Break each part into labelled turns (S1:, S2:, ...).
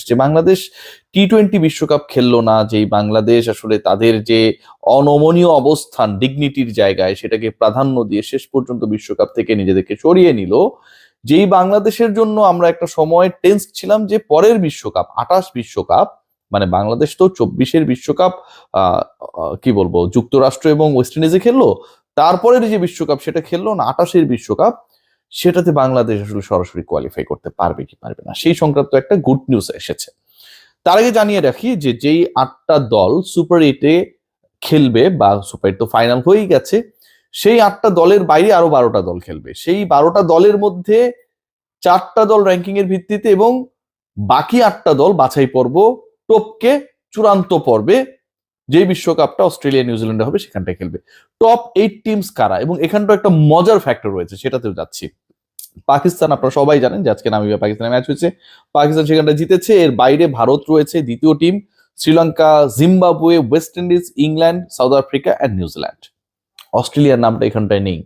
S1: যে বাংলাদেশ টি-20 বিশ্বকাপ খেললো না, যেই বাংলাদেশ আসলে তাদের যে অনমনীয় অবস্থান ডিগনিটির জায়গায় সেটাকে প্রাধান্য দিয়ে শেষ পর্যন্ত বিশ্বকাপ থেকে নিজেদেরকে সরিয়ে নিল, যেই বাংলাদেশের জন্য আমরা একটা সময় টেন্স ছিলাম যে পরের বিশ্বকাপ 28 বিশ্বকাপ, মানে বাংলাদেশ তো 24-এর বিশ্বকাপ কি বলবো যুক্তরাষ্ট্র এবং ওয়েস্ট ইন্ডিজে খেললো, তারপরের যে বিশ্বকাপ সেটা খেললো না 28-এর বিশ্বকাপ, সেটাতে বাংলাদেশ আসলে সরাসরি কোয়ালিফাই করতে পারবে কি পারবে না সেই সংক্রান্ত একটা গুড নিউজ এসেছে। তার আগে জানিয়ে রাখি যে যেই 8টা দল সুপার 8-এ খেলবে, বা সুপার 8 তো ফাইনাল হয়েই গেছে, সেই 8টা দলের বাইরে আরো 12টা দল খেলবে। সেই 12টা দলের মধ্যে 4টা দল র্যাঙ্কিং এর ভিত্তিতে এবং বাকি 8টা দল বাছাই পর্ব টপকে চূড়ান্ত পর্বে, যে বিশ্বকাপটা অস্ট্রেলিয়া নিউজিল্যান্ডে হবে সেখানটায় খেলবে। টপ 8 টিমস কারা, এবং এখানটা একটা মজার ফ্যাক্টর রয়েছে, সেটাতেও যাচ্ছি। পাকিস্তান, আপনারা সবাই জানেন যে আজকে নামিবিয়া পাকিস্তানের ম্যাচ হয়েছে, পাকিস্তান সেখানটা জিতেছে। এর বাইরে ভারত রয়েছে দ্বিতীয় team, Sri Lanka, Zimbabwe, West Indies, England, south Africa and New Zealand. অস্ট্রেলিয়ার নামটা এখানটায় নেই,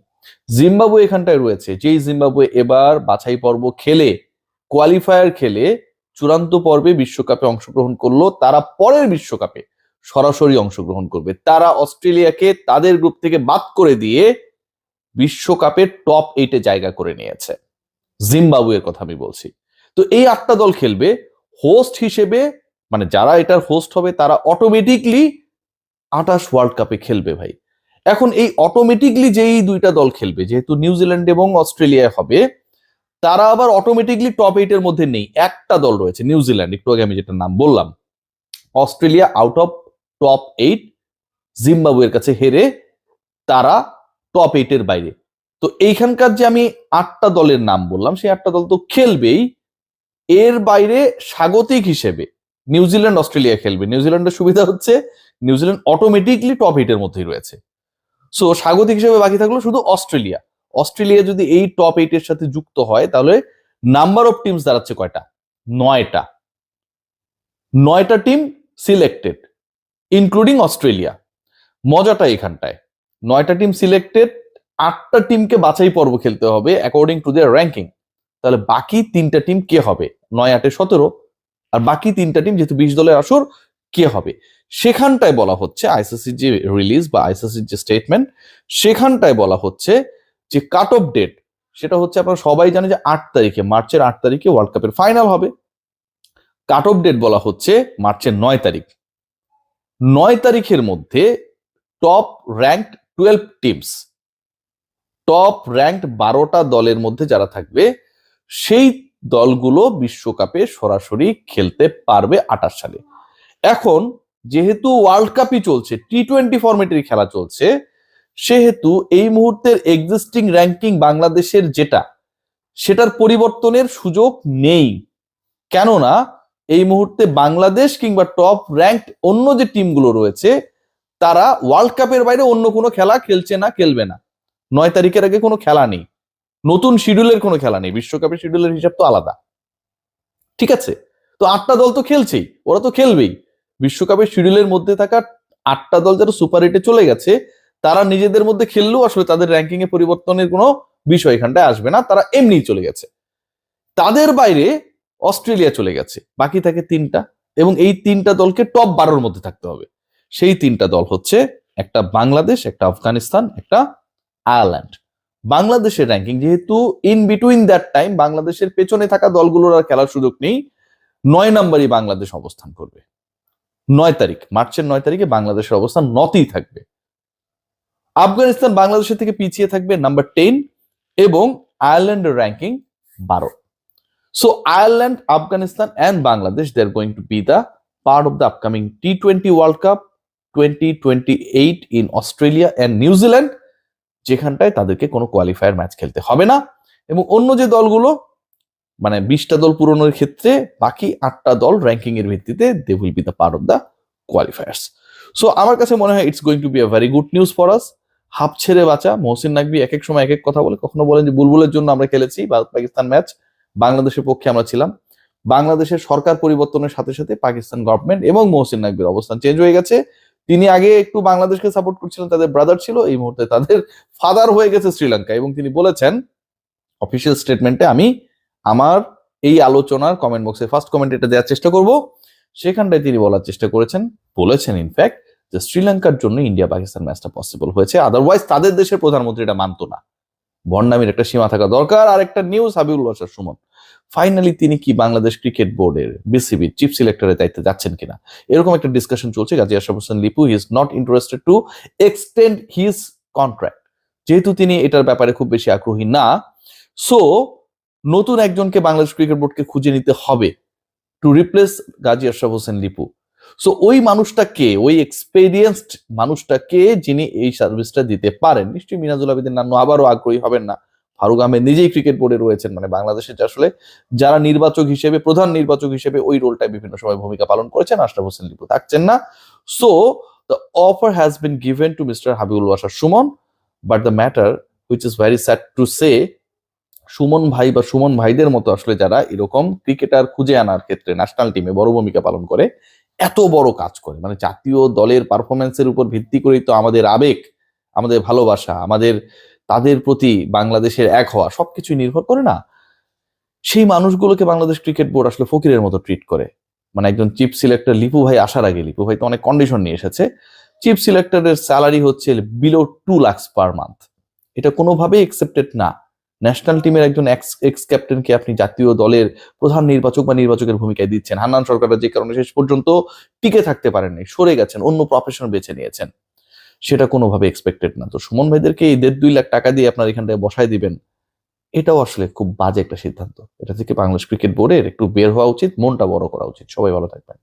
S1: জিম্বাবুয়ে এখানটায় রয়েছে। যেই জিম্বাবুয়ে এবার বাছাই পর্ব খেলে, কোয়ালিফায়ার খেলে চূড়ান্ত পর্বে বিশ্বকাপে অংশগ্রহণ করলো, তারা পরের বিশ্বকাপে সরাসরি অংশগ্রহণ করবে। তারা অস্ট্রেলিয়াকে তাদের গ্রুপ থেকে বাদ করে দিয়ে বিশ্বকাপের টপ 8-এ জায়গা করে নিয়েছে। জিম্বাবুয়ের কথা আমি বলছি। তো এই 8টা দল খেলবে হোস্ট হিসেবে, মানে যারা এটার হোস্ট হবে তারা অটোমেটিকলি 28 ওয়ার্ল্ড কাপে খেলবে ভাই। এখন এই অটোমেটিকলি যেই 2টা দল খেলবে, যেহেতু নিউজিল্যান্ড এবং অস্ট্রেলিয়া হবে, তারা আবার অটোমেটিকলি টপ 8-এর মধ্যে নেই। একটা দল রয়েছে নিউজিল্যান্ড, একটু আগে আমি যেটা নাম বললাম। অস্ট্রেলিয়া আউট অফ টপ 8, জিম্বাবুয়ের কাছে হেরে তারা টপ 8-এর বাইরে। তো এইখানকার যে আমি 8টা দলের নাম বললাম, সেই 8টা দল তো খেলবেই। এর বাইরে স্বাগতিক হিসেবে নিউজিল্যান্ড অস্ট্রেলিয়া খেলবে। নিউজিল্যান্ডের সুবিধা হচ্ছে নিউজিল্যান্ড অটোমেটিকলি টপ 8-এর মধ্যেই রয়েছে। সো স্বাগতিক হিসেবে বাকি থাকলো শুধু অস্ট্রেলিয়া। অস্ট্রেলিয়া যদি এই টপ 8-এর সাথে যুক্ত হয় তাহলে নাম্বার অফ টিমস দাঁড়াচ্ছে কয়টা? 9টা। 9টা টিম সিলেক্টেড ইনক্লুডিং অস্ট্রেলিয়া। মজাটা এখানটায়, 9টা টিম সিলেক্টেড, 8টা টিমকে বাছাই পর্ব খেলতে হবে অ্যাকর্ডিং টু দেয়ার র্যাঙ্কিং। তাহলে বাকি 3টা টিম কে হবে? 9-8-এ 17, আর বাকি 3টা টিম যেহেতু 20 দলের আসর, কে হবে? সেখানটায় বলা হচ্ছে আইসিসির যে রিলিজ বা আইসিসির যে স্টেটমেন্ট, সেখানটায় বলা হচ্ছে যে কাট অফ ডেট সেটা হচ্ছে, আপনারা সবাই জানেন যে 8 তারিখে, মার্চের 8 তারিখে ওয়ার্ল্ড কাপের ফাইনাল হবে। কাট অফ ডেট বলা হচ্ছে মার্চের 9 তারিখ। 9 তারিখের মধ্যে top ranked 12 teams, top ranked 12টা দলের মধ্যে যারা থাকবে, সেই দলগুলো বিশ্বকাপে সরাসরি খেলতে পারবে 28 সালে। এখন যেহেতু ওয়ার্ল্ড কাপই চলছে, টি-20 ফরম্যাটের খেলা চলছে, সেহেতু এই মুহূর্তের এক্সিস্টিং র্যাঙ্কিং বাংলাদেশের যেটা, সেটার পরিবর্তনের সুযোগ নেই। কেননা এই মুহূর্তে বাংলাদেশ কিংবা টপ র্যাঙ্কড অন্য যে টিমগুলো রয়েছে, তারা ওয়ার্ল্ড কাপের বাইরে অন্য কোনো খেলা খেলছে না, খেলবে না। 9 তারিখের আগে কোনো খেলা নেই, নতুন শিডিউলের কোনো খেলা নেই, বিশ্বকাপের শিডিউলের হিসাব তো আলাদা। ঠিক আছে, তো 8টা দল তো খেলছেই, ওরা তো খেলবেই। বিশ্বকাপের শিডিউলের মধ্যে থাকা 8টা দল যারা সুপার 8-এ চলে গেছে, তারা নিজেদের মধ্যে খেললেও আসলে তাদের র্যাঙ্কিং এ পরিবর্তনের কোনো বিষয় এখানটায় আসবে না, তারা এমনিই চলে গেছে। তাদের বাইরে অস্ট্রেলিয়া চলে গেছে, বাকি থাকে 3টা, এবং এই 3টা দলকে টপ 12-এর মধ্যে থাকতে হবে। সেই 3টা দল হচ্ছে, একটা বাংলাদেশ, একটা আফগানিস্তান, একটা আয়ারল্যান্ড। বাংলাদেশের র্যাঙ্কিং যেহেতু ইন বিটুইন দ্যাট টাইম, বাংলাদেশের পেছনে থাকা দলগুলোর আর খেলার সুযোগ নেই, 9 নম্বরই বাংলাদেশ অবস্থান করবে। 9 তারিখ, মার্চের 9 তারিখে বাংলাদেশের অবস্থান 9তেই থাকবে। আফগানিস্তান বাংলাদেশের থেকে পিছিয়ে থাকবে নাম্বার 10, এবং আয়ারল্যান্ডের ranking 12। So Ireland, Afghanistan and Bangladesh, they're going to be the part of the upcoming T20 World Cup 2028 in Australia and New Zealand, যেখানটায় তাদেরকে কোনো কোয়ালিফায়ার ম্যাচ খেলতে হবে না। এবং অন্য যে দলগুলো, মানে 20টা দল পূরণের ক্ষেত্রে বাকি 8টা দল র্যাঙ্কিং এর ভিত্তিতে they will be the part of the qualifiers. So আমার কাছে মনে হয় it's going to be a very good news for us. হাফ ছেড়ে বাঁচা মহসিন নাকভি এক এক সময় এক এক কথা বলে, কখনো বলেন যে বুলবুলের জন্য আমরা খেলেছি ভারত পাকিস্তান ম্যাচ, বাংলাদেশের পক্ষে আমরা ছিলাম। বাংলাদেশের সরকার পরিবর্তনের সাথে সাথে পাকিস্তান গভর্নমেন্ট এবং মহসিন নাকভির অবস্থান চেঞ্জ হয়ে গেছে। তিনি আগে একটু বাংলাদেশকে সাপোর্ট করছিলেন, তাদের ব্রাদার ছিল, এই মুহূর্তে তাদের ফাদার হয়ে গেছে শ্রীলঙ্কা। এবং তিনি বলেছেন অফিসিয়াল স্টেটমেন্টে, আমি আমার এই আলোচনার কমেন্ট বক্সে ফার্স্ট কমেন্ট এটা দেওয়ার চেষ্টা করব। সেখানটায় তিনি বলার চেষ্টা বলেছেন ইনফ্যাক্ট যে শ্রীলঙ্কার জন্য ইন্ডিয়া পাকিস্তান ম্যাচটা পসিবল হয়েছে, আদারওয়াইজ তাদের দেশের প্রধানমন্ত্রী এটা মানতো না। ভণ্ডামির একটা সীমা থাকা দরকার। আর একটা নিউজ, হাবিবুল বাশার সুমন ফাইনালি তিনি কি বাংলাদেশ ক্রিকেট বোর্ডের বিসিবির চিফ সিলেক্টরের দায়িত্বে যাচ্ছেন কিনা, এরকম একটা ডিসকাশন চলছে। Gazi Ashraf Hossain Lipu he is not interested to extend his contract, যেহেতু তিনি এটার ব্যাপারে খুব বেশি আগ্রহী না। সো নতুন একজনকে বাংলাদেশ ক্রিকেট বোর্ডকে খুঁজে নিতে হবে to replace Gazi Ashraf Hossain Lipu. So ওই মানুষটাকে, ওই এক্সপেরিয়েন্সড মানুষটাকে যিনি এই সার্ভিসটা দিতে পারেন, নিশ্চয়ই মিনাজুল আবেদিন নান্নু আবারও আগ্রহী হবেন না। ফারুক আহমেদ নিজেই ক্রিকেট বোর্ডে রয়েছেন, মানে বাংলাদেশের আসলে যারা নির্বাচক হিসেবে, প্রধান নির্বাচক হিসেবে ওই রোলটায় বিভিন্ন সময় ভূমিকা পালন করেছেন, আশরাফ হোসেন লিপু থাকছেন না। So the offer has been given to mister Habibul Bashar Suman, but the matter which is very sad to say, Suman ভাই বা সুমন ভাইদের মতো আসলে যারা এরকম ক্রিকেটার খুঁজে আনার ক্ষেত্রে ন্যাশনাল টিমে বড় ভূমিকা পালন করে, এত বড় কাজ করে, মানে জাতীয় দলের পারফরমেন্সের উপর ভিত্তি করেই তো আমাদের আবেগ, আমাদের ভালোবাসা, আমাদের তাদের প্রতি বাংলাদেশের এক হওয়া সবকিছুই নির্ভর করে না। সেই মানুষগুলোকে বাংলাদেশ ক্রিকেট বোর্ড আসলে ফকিরের মতো ট্রিট করে। মানে একজন চিফ সিলেক্টর লিপু ভাই আসার আগে, লিপু ভাই তো অনেক কন্ডিশন নিয়ে এসেছে, চিফ সিলেক্টরের স্যালারি হচ্ছে বিলো 2 লাখ পার মান্থ। এটা কোনোভাবেই একসেপ্টেড না। ন্যাশনাল টিমের একজন এক্স ক্যাপ্টেনকে আপনি জাতীয় দলের প্রধান নির্বাচক বা নির্বাচকের ভূমিকায় দিচ্ছেন। হান্নান সরকারের যে কারণে শেষ পর্যন্ত টিকে থাকতে পারেননি, সরে গেছেন, অন্য প্রফেশন বেছে নিয়েছেন, সেটা কোনোভাবে এক্সপেক্টেড না। তো সুমন ভাইদেরকে এই 1.5-2 লাখ টাকা দিয়ে আপনার এখানটায় বসায় দিবেন, এটাও আসলে খুব বাজে একটা সিদ্ধান্ত। এটা থেকে বাংলাদেশ ক্রিকেট বোর্ডের একটু বের হওয়া উচিত, মনটা বড় করা উচিত। সবাই ভালো থাকবেন।